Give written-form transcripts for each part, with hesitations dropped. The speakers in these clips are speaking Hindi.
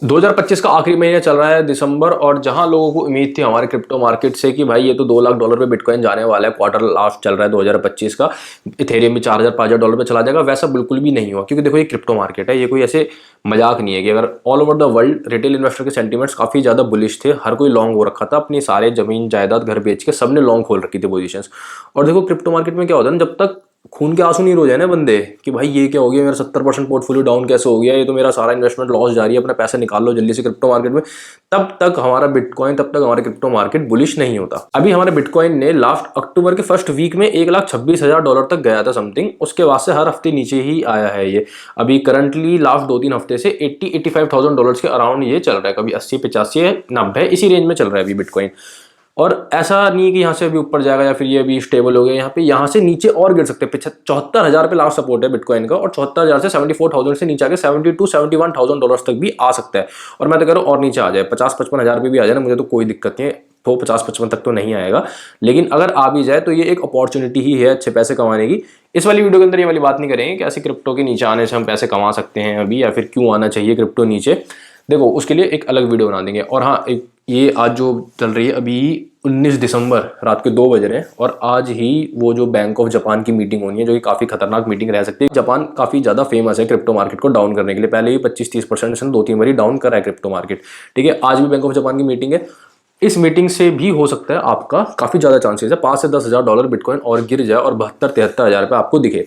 2025 का आखिरी महीना चल रहा है दिसंबर, और जहां लोगों को उम्मीद थी हमारे क्रिप्टो मार्केट से कि भाई ये तो $2 लाख पे बिटकॉइन जाने वाला है, क्वार्टर लास्ट चल रहा है 2025 का, इथेरियम भी $4,000-5,000 पे चला जाएगा, वैसा बिल्कुल भी नहीं हुआ। क्योंकि देखो ये क्रिप्टो मार्केट है, ये कोई ऐसे मजाक नहीं है कि अगर all over the world retail investor के सेंटीमेंट्स काफी ज्यादा बुलिश थे, हर कोई लॉन्ग हो रखा था, अपनी सारे जमीन जायदाद घर बेच के सबने लॉन्ग खोल रखी थी पोजीशंस। और देखो क्रिप्टो मार्केट में क्या होता है ना, जब तक खून के आंसू नहीं रो जाए ना बंदे कि भाई ये क्या हो गया, मेरा 70% पोर्टफोलियो डाउन कैसे हो गया, ये तो मेरा सारा इन्वेस्टमेंट लॉस जा रही है, अपना पैसा निकाल लो जल्दी से क्रिप्टो मार्केट में, तब तक हमारा बिटकॉइन, तब तक हमारा क्रिप्टो मार्केट बुलिश नहीं होता। अभी हमारे बिटकॉइन ने लास्ट अक्टूबर के फर्स्ट वीक में $1,26,000 तक गया था समथिंग, उसके बाद से हर हफ्ते नीचे ही आया है ये। अभी करंटली लास्ट 2-3 हफ्ते से $80,000-85,000 के अराउंड ये चल रहा है, कभी 80, 85, 90 इसी रेंज में चल रहा है अभी बिटकॉइन। और ऐसा नहीं है कि यहाँ से अभी ऊपर जाएगा या फिर ये अभी स्टेबल हो गया, यहाँ से नीचे और गिर सकते हैं। 74,000 पे लास्ट सपोर्ट है बिटकॉइन का, और 74,000 से 74,000 से नीचे आके $72,000-71,000 तक भी आ सकता है। और मैं तो कह रहा हूँ और नीचे आ जाए, 50-55 हज़ार पे भी आ जाए ना, मुझे तो कोई दिक्कत नहीं है। तो 50-55 तक तो नहीं आएगा, लेकिन अगर आ भी जाए तो ये एक अपॉर्चुनिटी ही है अच्छे पैसे कमाने की। इस वाली वीडियो के अंदर ये वाली बात नहीं करेंगे कि ऐसे क्रिप्टो के नीचे आने से हम पैसे कमा सकते हैं अभी, या फिर क्यों आना चाहिए क्रिप्टो नीचे। देखो उसके लिए एक अलग वीडियो बना देंगे। और हाँ, ये आज जो चल रही है अभी 19 दिसंबर रात के 2 बज रहे हैं, और आज ही वो जो बैंक ऑफ जापान की मीटिंग होनी है, जो कि काफ़ी खतरनाक मीटिंग रह सकती है। जापान काफ़ी ज़्यादा फेमस है क्रिप्टो मार्केट को डाउन करने के लिए, पहले ही 25-30% से 2-3 बारी डाउन करा है क्रिप्टो मार्केट, ठीक है। आज भी बैंक ऑफ जापान की मीटिंग है, इस मीटिंग से भी हो सकता है आपका काफ़ी ज़्यादा चांसेस है $5,000 से $10,000 बिटकॉइन और गिर जाए और 72-73 हज़ार पे आपको दिखे।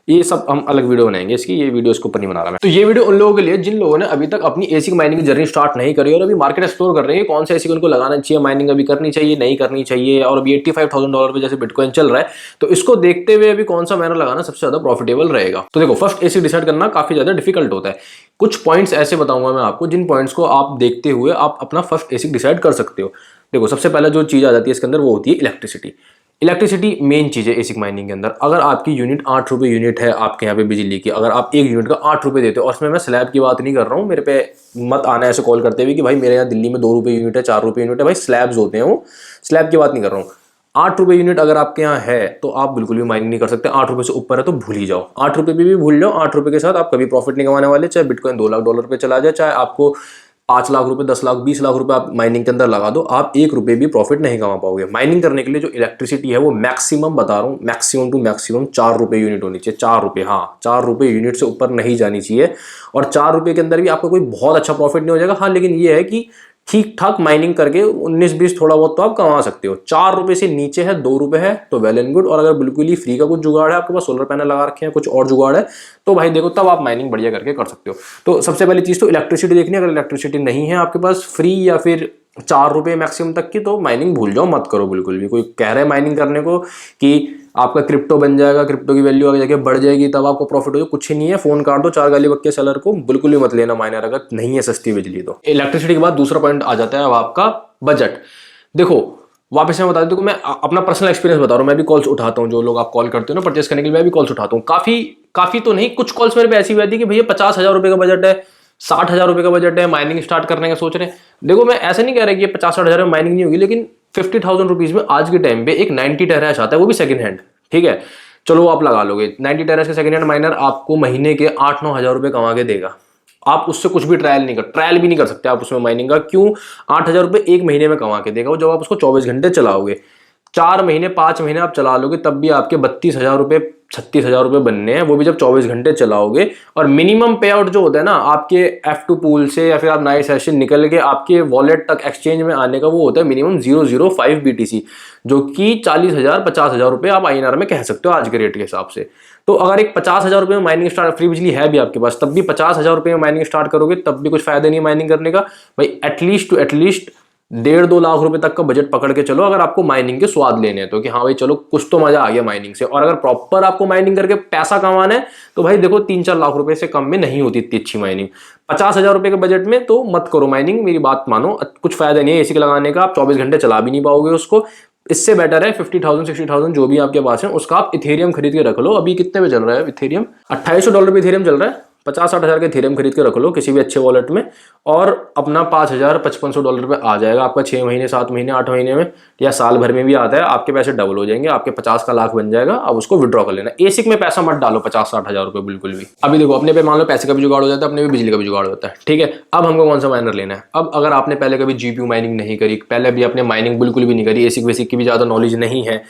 ये सब हम अलग वीडियो बनाएंगे इसकी, ये वीडियो इसके ऊपर नहीं बना रहा मैं। तो ये वीडियो उन लोगों के लिए जिन लोगों ने अभी तक अपनी एसिक माइनिंग की जर्नी स्टार्ट नहीं करी और अभी मार्केट एक्सप्लोर कर रहे हैं कौन सा एसिक उनको लगाना चाहिए, माइनिंग अभी करनी चाहिए नहीं करनी चाहिए, और अभी $85,000 पे जैसे बिटकॉइन चल रहा है, तो इसको देखते हुए अभी कौन सा माइनर लगाना सबसे ज्यादा प्रॉफिटेबल रहेगा। तो देखो फर्स्ट एसिक डिसाइड करना काफी ज्यादा डिफिकल्ट होता है। कुछ पॉइंट्स ऐसे बताऊंगा मैं आपको, जिन पॉइंट्स को आप देखते हुए आप अपना फर्स्ट एसिक डिसाइड कर सकते हो। देखो सबसे पहले जो चीज आ जाती है इसके अंदर वो होती है इलेक्ट्रिसिटी। इलेक्ट्रिसिटी मेन चीज़ है एसिक माइनिंग के अंदर। अगर आपकी यूनिट 8 रुपये यूनिट है आपके यहाँ पे बिजली की, अगर आप एक यूनिट का 8 रुपये देते हो, और इसमें मैं स्लैब की बात नहीं कर रहा हूँ, मेरे पे मत आना ऐसे कॉल करते हुए कि भाई मेरे यहाँ दिल्ली में 2 रुपये यूनिट है, 4 रुपये यूनिट है, भाई स्लैब्स होते हैं वो, स्लैब की बात नहीं कर रहा हूँ। 8 रुपये यूनिट अगर आपके यहाँ है तो आप बिल्कुल भी माइनिंग नहीं कर सकते। 8 रुपये से ऊपर है तो भूल ही जाओ, 8 रुपये भी भूल जाओ। 8 रुपये के साथ आप कभी प्रॉफिट नहीं कमाने वाले, चाहे बिटकॉइन $2 लाख पे चला जाए, चाहे आपको 5 लाख रुपए, 10 लाख, 20 लाख रुपए आप माइनिंग के अंदर लगा दो, आप 1 रुपए भी प्रॉफिट नहीं कमा पाओगे। माइनिंग करने के लिए जो इलेक्ट्रिसिटी है वो मैक्सिमम बता रहा हूँ, मैक्सिमम टू मैक्सिमम 4 रुपए यूनिट होनी चाहिए। 4 रुपए, हाँ 4 रुपए यूनिट से ऊपर नहीं जानी चाहिए। और 4 रुपए के अंदर भी आपका कोई बहुत अच्छा प्रॉफिट नहीं हो जाएगा, हाँ, लेकिन ये है कि ठीक ठाक माइनिंग करके 19-20 थोड़ा बहुत तो आप कमा सकते हो। 4 रुपए से नीचे है, 2 रुपए है तो वेल एंड गुड। और अगर बिल्कुल ही फ्री का कुछ जुगाड़ है, आपके पास सोलर पैनल लगा रखे हैं, कुछ और जुगाड़ है, तो भाई देखो तब आप माइनिंग बढ़िया करके कर सकते हो। तो सबसे पहली चीज तो इलेक्ट्रिसिटी देखनी है। अगर इलेक्ट्रिसिटी नहीं है आपके पास फ्री या फिर 4 रुपए मैक्सिमम तक की, तो माइनिंग भूल जाओ, मत करो बिल्कुल भी। कोई कह रहा है माइनिंग करने को कि आपका क्रिप्टो बन जाएगा, क्रिप्टो की वैल्यू आगे जाके बढ़ जाएगी, तब आपको प्रॉफिट हो, कुछ ही नहीं है। फोन काट दो 4 गाली बक्के सेलर को, बिल्कुल भी मत लेना माइनर अगर नहीं है सस्ती बिजली तो। इलेक्ट्रिसिटी के बाद दूसरा पॉइंट आ जाता है अब आपका बजट। देखो वापस से मैं बता दूं, मैं अपना पर्सनल एक्सपीरियंस बता रहा हूँ। मैं भी कॉल्स उठाता हूँ, जो लोग आप कॉल करते हो ना परचेस करने के लिए, मैं भी कॉल्स उठाता हूँ। काफी तो नहीं, कुछ कॉल्स मेरे पे ऐसी भी आती है कि भैया 50,000 रुपए का बजट है, 60,000 रुपए का बजट है, माइनिंग स्टार्ट करने का सोच रहे हैं। देखो मैं ऐसा नहीं कह रहा कि 50-60 हज़ार में माइनिंग नहीं होगी, लेकिन 50,000 रुपीज में आज के टाइम पे एक 90 टेराहैश आता है, वो भी सेकंड हैंड, ठीक है। चलो आप लगा लोगे 90 टेराहैश के सेकंड हैंड माइनर आपको महीने के 8-9 हज़ार रुपए कमा के देगा। आप उससे कुछ भी ट्रायल भी नहीं कर सकते आप उसमें माइनिंग का। क्यों? 8,000 रुपए एक महीने में कमा के देगा वो, जब आप उसको 24 घंटे चलाओगे। 4 महीने 5 महीने आप चला लोगे तब भी आपके 32,000 रुपए 36,000 रुपए बनने हैं, वो भी जब 24 घंटे चलाओगे। और मिनिमम पे आउट जो होता है ना आपके F2 पूल से या फिर आप नाइट सेशन निकल के आपके वॉलेट तक एक्सचेंज में आने का, वो होता है मिनिमम 0.05 BTC, जो कि 40,000 50,000 रुपए आप INR में कह सकते हो आज के रेट के हिसाब से। तो अगर एक 50,000 रुपए में माइनिंग स्टार्ट, फ्री बिजली है भी आपके पास, तब भी 50,000 रुपए में माइनिंग स्टार्ट करोगे तब भी कुछ फायदा नहीं माइनिंग करने का भाई। एटलीस्ट टू एटलीस्ट 1.5-2 लाख रुपए तक का बजट पकड़ के चलो, अगर आपको माइनिंग के स्वाद लेने हैं तो, कि हाँ भाई चलो कुछ तो मजा आ गया माइनिंग से। और अगर प्रॉपर आपको माइनिंग करके पैसा कमाना है तो भाई देखो 3-4 लाख रुपए से कम में नहीं होती इतनी अच्छी माइनिंग। 50,000 रुपए के बजट में तो मत करो माइनिंग, मेरी बात मानो, कुछ फायदा नहीं है एसी लगाने का, आप 24 घंटे चला भी नहीं पाओगे उसको। इससे बेटर है 50,000 60,000 जो भी आपके पास है उसका आप इथेरियम खरीद के रख लो। अभी कितने पे चल रहा है इथेरियम? $2,800 पे इथेरियम चल रहा है, 50-60 हज़ार के इथेरियम खरीद के रख लो किसी भी अच्छे वॉलेट में, और अपना $5,000-5500 पे आ जाएगा आपका 6 महीने, 7 महीने, 8 महीने में या साल भर में भी आता है। आपके पैसे डबल हो जाएंगे, आपके 50 का लाख बन जाएगा। अब उसको विड्रॉ कर लेना। एसिक में पैसा मत डालो 50-60 हज़ार रुपये बिल्कुल भी। अभी देखो अपने पे मान लो पैसे का भी जुगाड़ हो जाता है, अपने भी बिजली का भी जुगाड़ होता है, ठीक है। अब हमको कौन सा माइनर लेना है? अब अगर आपने पहले कभी जीपीयू माइनिंग नहीं करी, पहले भी आपने माइनिंग बिल्कुल भी नहीं करी, एसिक वेसिक की भी ज़्यादा नॉलेज नहीं है,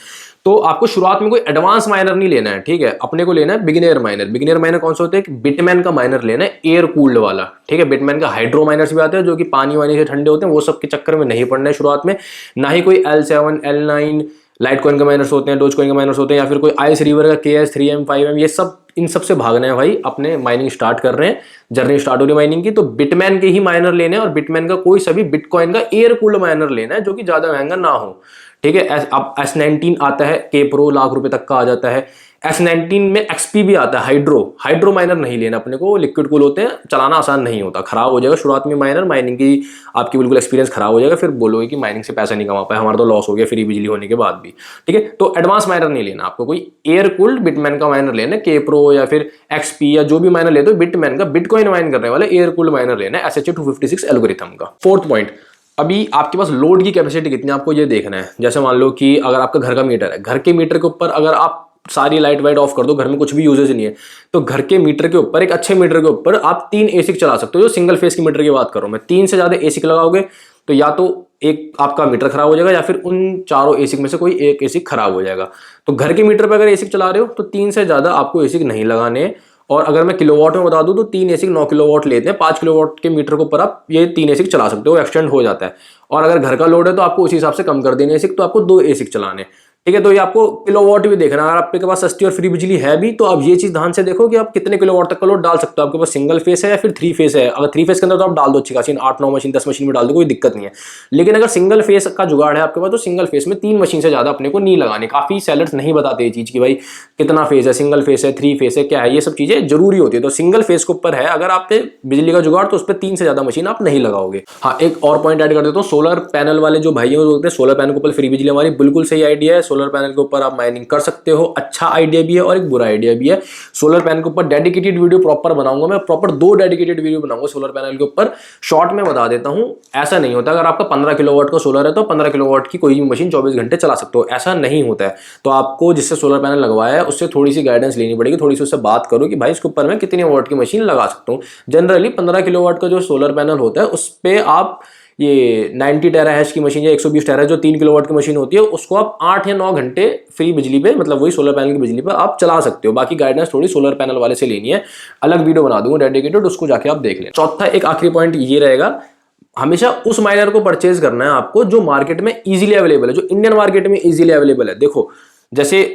तो आपको शुरुआत में कोई एडवांस माइनर नहीं लेना है, ठीक है। अपने को लेना है बिगिनर माइनर। बिगिनर माइनर कौन सा होता है? बिटमैन का माइनर लेना है, एयर कूल्ड वाला, ठीक है। बिटमैन का हाइड्रो माइनर्स भी आते हैं जो कि पानी वानी से ठंडे होते हैं, वो सब के चक्कर में नहीं पड़ना है शुरुआत में। ना ही कोई L7 L9 लाइट कॉइन के माइनर्स होते हैं, डोज कॉइन के माइनर्स होते हैं, या फिर कोई आइस रिवर का KS 3M 5M, ये सब, इन सब से भागना है भाई। अपने माइनिंग स्टार्ट कर रहे हैं, जर्नी स्टार्ट हो रही है माइनिंग की, तो बिटमैन के ही माइनर लेने हैं, और बिटमैन का कोई सभी बिटकॉइन का एयर कूल्ड माइनर लेना है जो कि ज्यादा महंगा ना हो, ठीक है। अब S19 आता है, K Pro लाख रुपए तक का आ जाता है। S19 में XP भी आता है, हाइड्रो माइनर नहीं लेना अपने को, लिक्विड कूल होते हैं, चलाना आसान नहीं होता, खराब हो जाएगा शुरुआत में माइनर, माइनिंग की आपकी बिल्कुल एक्सपीरियंस खराब हो जाएगा, फिर बोलोगे कि माइनिंग से पैसा नहीं कमा पाया, हमारा तो लॉस हो गया फ्री बिजली होने के बाद भी, ठीक है। तो एडवांस माइनर नहीं लेना आपको, कोई एयर कूल्ड बिटमैन का माइनर लेना है, K Pro या फिर XP या जो भी माइनर लेते हो बिटमैन का, बिटकॉइन माइन करने वाला एयर कूल्ड माइनर लेना है SHA-256 एल्गोरिथम का। फोर्थ पॉइंट, अभी आपके पास लोड की कैपेसिटी कितनी है आपको ये देखना है। जैसे मान लो कि अगर आपका घर का मीटर है, घर के मीटर के ऊपर अगर आप सारी लाइट वाइट ऑफ कर दो, घर में कुछ भी यूजेज नहीं है, तो घर के मीटर के ऊपर, एक अच्छे मीटर के ऊपर आप 3 एसिक चला सकते हो। जो सिंगल फेस की मीटर की बात करूं मैं, 3 से ज्यादा एसिक लगाओगे तो या तो एक आपका मीटर खराब हो जाएगा, या फिर उन चारों एसिक में से कोई एक एसिक खराब हो जाएगा। तो घर के मीटर पर अगर एसिक चला रहे हो तो 3 से ज्यादा आपको एसिक नहीं लगाने। और अगर मैं किलोवाट में बता दूं तो 3 एसिक 9 किलोवाट लेते हैं, 5 किलोवाट के मीटर के ऊपर आप ये 3 एसिक चला सकते हो, एक्सटेंड हो जाता है। और अगर घर का लोड है तो आपको उसी हिसाब से कम कर देने एसिक, तो आपको 2 एसिक चलाने, ठीक है। तो ये आपको किलोवाट भी देखना, अगर आपके पास सस्ती और फ्री बिजली है भी तो अब ये चीज ध्यान से देखो कि आप कितने किलोवाट तक का लोड डाल सकते हो। आपके पास सिंगल फेस है या फिर 3 फेस है। अगर 3 फेस के अंदर तो आप डाल दो अच्छी खासी, 8-9 मशीन 10 मशीन में डाल दो, कोई दिक्कत नहीं है। लेकिन अगर सिंगल फेस का जुगाड़ है आपके पास तो सिंगल फेस में 3 मशीन से ज्यादा अपने को नहीं लगाने। काफी सेलर्स नहीं बताते ये चीज की भाई कितना फेस है, सिंगल फेस है, 3 फेस है, क्या है, ये सब चीजें जरूरी होती है। तो सिंगल फेस के ऊपर है अगर आप पे बिजली का जुगाड़ तो उस पर 3 से ज्यादा मशीन आप नहीं लगाओगे। हाँ, एक और पॉइंट ऐड कर देता हूँ, सोलर पैनल वाले जो भाई बोलते हैं सोलर पैनल के ऊपर फ्री बिजली हमारी, बिल्कुल सही आइडिया है। सोलर पैनल के ऊपर आप माइनिंग कर सकते हो, अच्छा आइडिया भी है और एक बुरा आइडिया भी है। सोलर पैनल के ऊपर डेडिकेटेड वीडियो प्रॉपर बनाऊंगा मैं, प्रॉपर 2 डेडिकेटेड वीडियो बनाऊंगा सोलर पैनल के ऊपर। शॉर्ट में बता देता हूं, ऐसा नहीं होता अगर आपका 15 किलोवाट का सोलर है तो 15 किलोवाट की कोई भी मशीन 24 घंटे चला सकते हो, ऐसा नहीं होता है। तो आपको जिससे सोलर पैनल लगवाया है उससे थोड़ी सी गाइडेंस लेनी पड़ेगी, थोड़ी सी उससे बात करो कि भाई इसके ऊपर मैं कितने वाट की मशीन लगा सकता हूँ। जनरली 15 किलोवाट का जो सोलर पैनल होता है उस पर आप ये 90 टेराहैश की मशीन या 120 टेरा जो 3 किलोवाट की मशीन होती है उसको आप 8 या 9 घंटे फ्री बिजली पे, मतलब वही सोलर पैनल की बिजली पे आप चला सकते हो। बाकी गाइडेंस थोड़ी सोलर पैनल वाले से लेनी है, अलग वीडियो बना दूंगा डेडिकेटेड, उसको जाके आप देख लें। चौथा एक आखिरी पॉइंट ये रहेगा, हमेशा उस माइनर को परचेज करना है आपको जो मार्केट में इजीली अवेलेबल है, जो इंडियन मार्केट में इजीली अवेलेबल है। देखो जैसे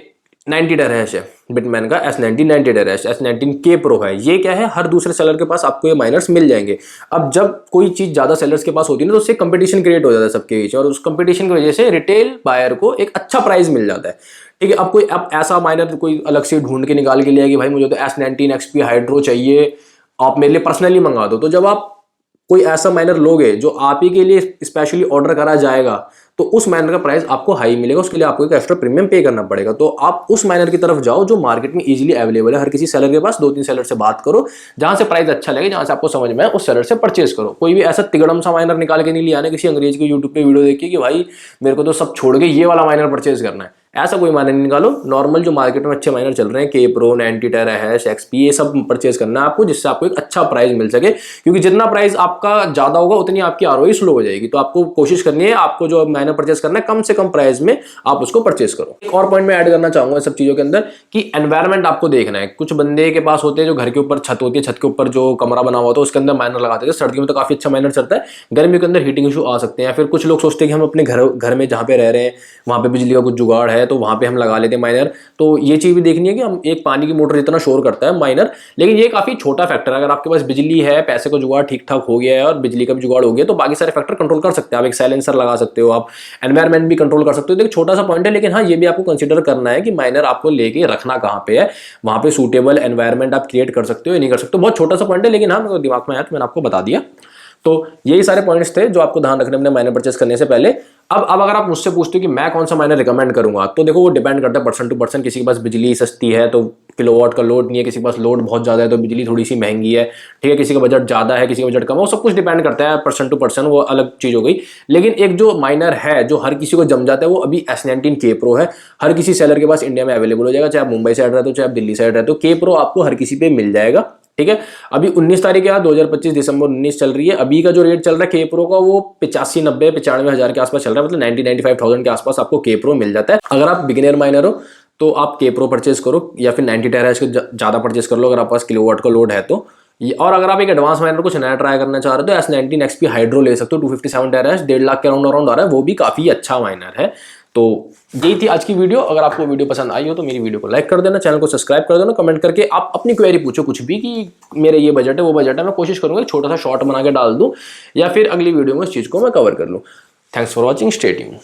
90 टेराहैश है बिटमैन का S19 90 टेराहैश, S19 K Pro है, ये क्या है हर दूसरे सेलर के पास आपको ये माइनर्स मिल जाएंगे। अब जब कोई चीज ज्यादा सेलर्स के पास होती है ना तो उससे कंपटीशन क्रिएट हो जाता है सबके बीच, और उस कंपटीशन की वजह से रिटेल बायर को एक अच्छा प्राइस मिल जाता है, ठीक है। अब ऐसा माइनर कोई अलग से ढूंढ के निकाल के लिया कि भाई मुझे तो S19 XP हाइड्रो चाहिए, आप मेरे लिए पर्सनली मंगा दो। तो जब आप कोई ऐसा माइनर लोगे जो आप ही के लिए स्पेशली ऑर्डर करा जाएगा तो उस माइनर का प्राइस आपको हाई मिलेगा, उसके लिए आपको एक एक्स्ट्रा प्रीमियम पे करना पड़ेगा। तो आप उस माइनर की तरफ जाओ जो मार्केट में इजीली अवेलेबल है, हर किसी सेलर के पास 2-3 सेलर से बात करो, जहां से प्राइस अच्छा लगे, जहां से आपको समझ में आए उस सेलर से परचेज करो। कोई भी ऐसा तिगड़म सा माइनर निकाल के नहीं लिया ना किसी अंग्रेज के यूट्यूब पे वीडियो देखिए कि भाई मेरे को तो सब छोड़ के ये वाला माइनर परचेज करना है, ऐसा कोई माइनर नहीं निकालो। नॉर्मल जो मार्केट में अच्छे माइनर चल रहे हैं K Pro 90 टेराहैश XP ये सब परचेज करना है आपको, जिससे आपको एक अच्छा प्राइस मिल सके, क्योंकि जितना प्राइस आपका ज्यादा होगा उतनी आपकी ROI स्लो हो जाएगी। तो आपको कोशिश करनी है, आपको जो माइनर परचेज करना है कम से कम प्राइस में आप उसको परचेज करो। एक और पॉइंट मैं ऐड करना चाहूंगा सब चीजों के अंदर कि एनवायरमेंट आपको देखना है। कुछ बंदे के पास होते हैं जो घर के ऊपर छत होती है, छत के ऊपर जो कमरा बना हुआ होता है उसके अंदर माइनर लगाते हैं, सर्दियों में तो काफी अच्छा माइनर चलता है, गर्मियों के अंदर हीटिंग इशू आ सकते हैं। फिर कुछ लोग सोचते हैं कि हम अपने घर में जहाँ पे रह रहे हैं वहां पे बिजली का कुछ जुगाड़ है तो वहां पे हम लगा लेते हैं माइनर। तो ये चीज भी देखनी है कि हम एक पानी की मोटर जितना शोर करता है माइनर, लेकिन ये काफी छोटा फैक्टर है। अगर आपके पास बिजली है, पैसे का जुगाड़ ठीक ठाक हो गया है और बिजली का भी जुगाड़ हो गया तो बाकी सारे फैक्टर कंट्रोल कर सकते हैं। आप एक साइलेंसर लगा सकते हो, आप एनवायरमेंट भी कंट्रोल कर सकते हो। तो एक छोटा सा पॉइंट है, लेकिन हाँ ये भी आपको कंसिडर करना है कि माइनर आपको लेके रखना कहाँ पे है, वहां पे सूटेबल एनवायरमेंट आप क्रिएट कर सकते हो या नहीं कर सकते हो। बहुत छोटा सा पॉइंट है, लेकिन हाँ मेरे दिमाग में आया तो मैंने आपको बता दिया। तो यही सारे पॉइंट्स थे जो आपको ध्यान रखने अपने माइनर परचेस करने से पहले। अब अगर आप मुझसे पूछते हो कि मैं कौन सा माइनर रिकमेंड करूंगा, तो देखो वो डिपेंड करता है पर्सन टू पर्सन। किसी के पास बिजली सस्ती है तो किलोवाट का लोड नहीं है, किसी के पास लोड बहुत ज़्यादा है तो बिजली थोड़ी सी महंगी है, ठीक है, किसी का बजट ज़्यादा है, किसी का बजट कम है, वो सब कुछ डिपेंड करता है पर्सन टू पर्सन, वो अलग चीज़ हो गई। लेकिन एक जो माइनर है जो हर किसी को जम जाता है वो अभी S19 K Pro है। हर किसी सेलर के पास इंडिया में अवेलेबल हो जाएगा, चाहे आप मुंबई साइड रहते हो चाहे आप दिल्ली साइड रहते हो, K Pro आपको हर किसी पे मिल जाएगा, ठीक है। अभी 19 तारीख है, 2025 दिसंबर 19 चल रही है। अभी का जो रेट चल रहा है K Pro का वो 85-90-95 हज़ार के आसपास चल रहा है, मतलब 90-95,000 के आसपास आपको K Pro मिल जाता है। अगर आप बिगिनर माइनर हो तो आप K Pro परचेज करो, या फिर 90 टेराहर्ट्ज के ज़्यादा परचेज कर लो अगर आपके पास किलोवाट का लोड है तो। और अगर आप एक एडवांस माइनर कुछ नया ट्राई करना चाह रहे हो तो S19 XP हाइड्रो ले सकते हो, 257 टेराहर्ट्ज, 1.5 लाख के अराउंड आ रहा है, वो भी काफ़ी अच्छा माइनर है। तो यही थी आज की वीडियो। अगर आपको वीडियो पसंद आई हो तो मेरी वीडियो को लाइक कर देना, चैनल को सब्सक्राइब कर देना, कमेंट करके आप अपनी क्वेरी पूछो कुछ भी कि मेरे ये बजट है वो बजट है, मैं कोशिश करूंगा एक छोटा सा शॉर्ट बना के डाल दूं या फिर अगली वीडियो में इस चीज़ को मैं कवर कर लूँ। Thanks for watching, stay tuned.